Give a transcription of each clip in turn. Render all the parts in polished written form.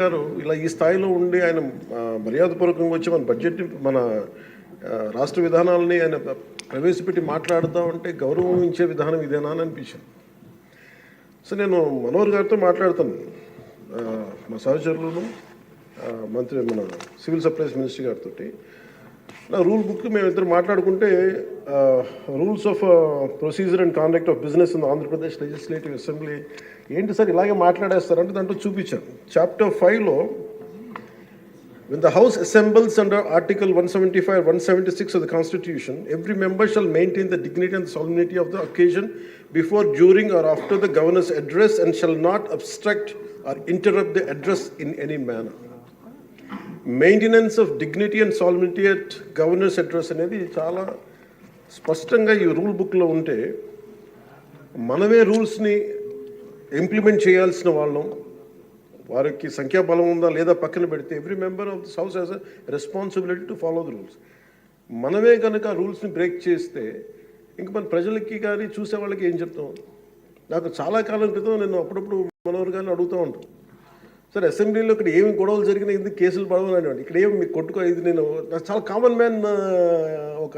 గారు ఇలా ఈ స్థాయిలో ఉండి ఆయన మర్యాదపూర్వకంగా వచ్చి మన బడ్జెట్ మన రాష్ట్ర విధానాలని ఆయన ప్రవేశపెట్టి మాట్లాడుతూ ఉంటే గౌరవం ఇచ్చే విధానం ఇదేనా అని అనిపించింది. సో నేను మనోహర్ గారితో మాట్లాడుతాను, మా సహచరులను మంత్రి మన సివిల్ సప్లైస్ మినిస్టర్ గారితో నా రూల్ బుక్ మేమిద్దరు మాట్లాడుకుంటే rules of procedure and conduct of business in Andhra Pradesh legislative assembly ఏంటి సార్ ఇలాగే మాట్లాడేస్తారంటే దాంట్లో చూపించాను. చాప్టర్ 5లో when the House assembles under Article 175 176 of the Constitution, every member shall maintain the dignity and the solemnity of the occasion before, during or after the governor's address and shall not obstruct or interrupt the address in any manner. Maintenance of dignity and salinity at governors address అనేది చాలా స్పష్టంగా ఈ rule బుక్లో ఉంటే మనమే రూల్స్ని implement చేయాల్సిన వాళ్ళం. వారికి సంఖ్యాబలం ఉందా లేదా పక్కన పెడితే every member of this house has a responsibility to follow the rules. మనమే కనుక రూల్స్ని బ్రేక్ చేస్తే ఇంక మన ప్రజలకి కానీ చూసే వాళ్ళకి ఏం చెప్తాం? నాకు చాలా కాలం క్రితం నేను అప్పుడప్పుడు మనోహర్ గారిని అడుగుతూ ఉంటాను, సార్ అసెంబ్లీలో ఇక్కడ ఏమి గొడవలు జరిగినా ఎందుకు కేసులు పడవనండి, ఇక్కడ ఏమి మీకు కొట్టుకో, ఇది నేను నాకు చాలా కామన్ మ్యాన్ ఒక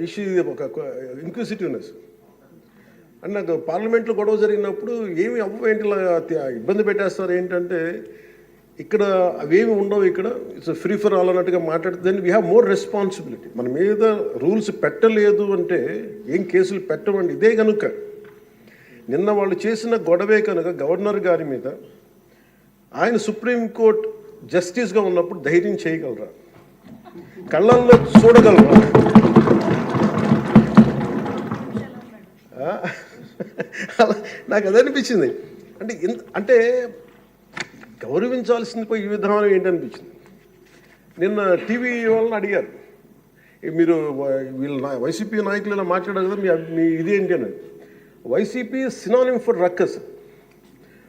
ఇష్యూ, ఒక ఇంక్విజిటివ్నెస్. అండ్ నాకు పార్లమెంట్లో గొడవ జరిగినప్పుడు ఏమి ఏంటి ఇబ్బంది పెట్టేస్తారు ఏంటంటే ఇక్కడ అవేమి ఉండవు, ఇక్కడ ఇట్స్ ఫ్రీ ఫర్ ఆల్ అన్నట్టుగా మాట్లాడితే then we have more responsibility. మన మీద రూల్స్ పెట్టలేదు అంటే ఏం కేసులు పెట్టమండి. ఇదే కనుక నిన్న వాళ్ళు చేసిన గొడవే కనుక గవర్నర్ గారి మీద ఆయన సుప్రీంకోర్టు జస్టిస్గా ఉన్నప్పుడు ధైర్యం చేయగలరా, కళ్ళల్లో చూడగలరా? నాకు అదే అనిపించింది. అంటే గౌరవించాల్సింది పోయి ఈ విధానం ఏంటనిపించింది. నిన్న టీవీ వాళ్ళని అడిగారు, మీరు వీళ్ళు వైసీపీ నాయకులు ఇలా మాట్లాడారు కదా, మీ ఇదేంటి అని. వైసీపీ సినానిమ్ ఫర్ రక్కస్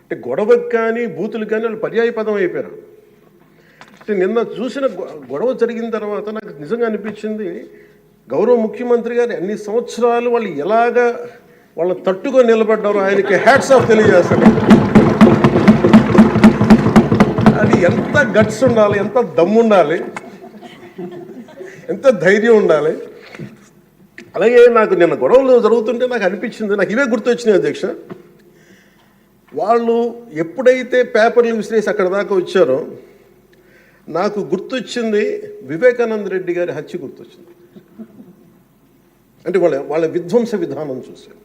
అంటే గొడవకు కానీ బూతులు కానీ వాళ్ళు పర్యాయ పదం అయిపోయారు. అంటే నిన్న చూసిన గొడవ జరిగిన తర్వాత నాకు నిజంగా అనిపించింది, గౌరవ ముఖ్యమంత్రి గారు అన్ని సంవత్సరాలు వాళ్ళు ఎలాగా వాళ్ళ తట్టుగా నిలబడ్డారో ఆయనకి హ్యాట్స్ ఆఫ్ తెలియజేస్తారు. అది ఎంత గట్స్ ఉండాలి, ఎంత దమ్ము ఉండాలి, ఎంత ధైర్యం ఉండాలి. అలాగే నాకు నిన్న గొడవలు జరుగుతుంటే నాకు అనిపించింది, నాకు ఇవే గుర్తొచ్చినాయి అధ్యక్ష. వాళ్ళు ఎప్పుడైతే పేపర్లు విసిరేసి అక్కడ దాకా వచ్చారో నాకు గుర్తొచ్చింది వివేకానంద రెడ్డి గారి హత్య గుర్తొచ్చింది. అంటే వాళ్ళ విధ్వంస విధానం చూశారు.